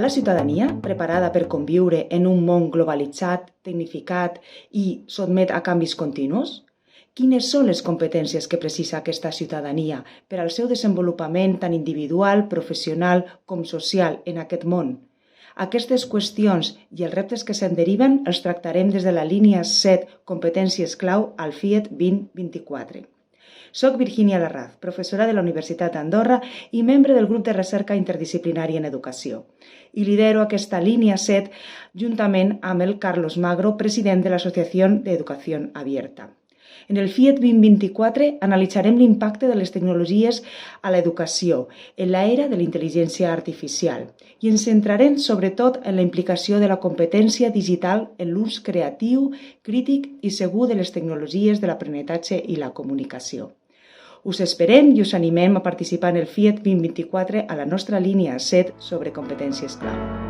Està la ciutadania preparada per conviure en un món globalitzat, tecnificat i sotmet a canvis continus? Quines són les competències que precisa aquesta ciutadania per al seu desenvolupament tant individual, professional com social en aquest món? Aquestes qüestions i els reptes que se'n deriven els tractarem des de la línia 7 Competències Clau al FIET 2024. Soc Virgínia Larraz, professora de la Universitat d'Andorra i membre del grup de recerca interdisciplinari en educació. I lidero aquesta línia 7 juntament amb el Carlos Magro, president de l'Associació d'Educació Abierta. En el FIET 2024 analitzarem l'impacte de les tecnologies a l'educació en l'era de la intel·ligència artificial i ens centrarem sobretot en la implicació de la competència digital en l'ús creatiu, crític i segur de les tecnologies de l'aprenentatge i la comunicació. Us esperem i us animem a participar en el FIET 2024 a la nostra línia 7 sobre competències clau.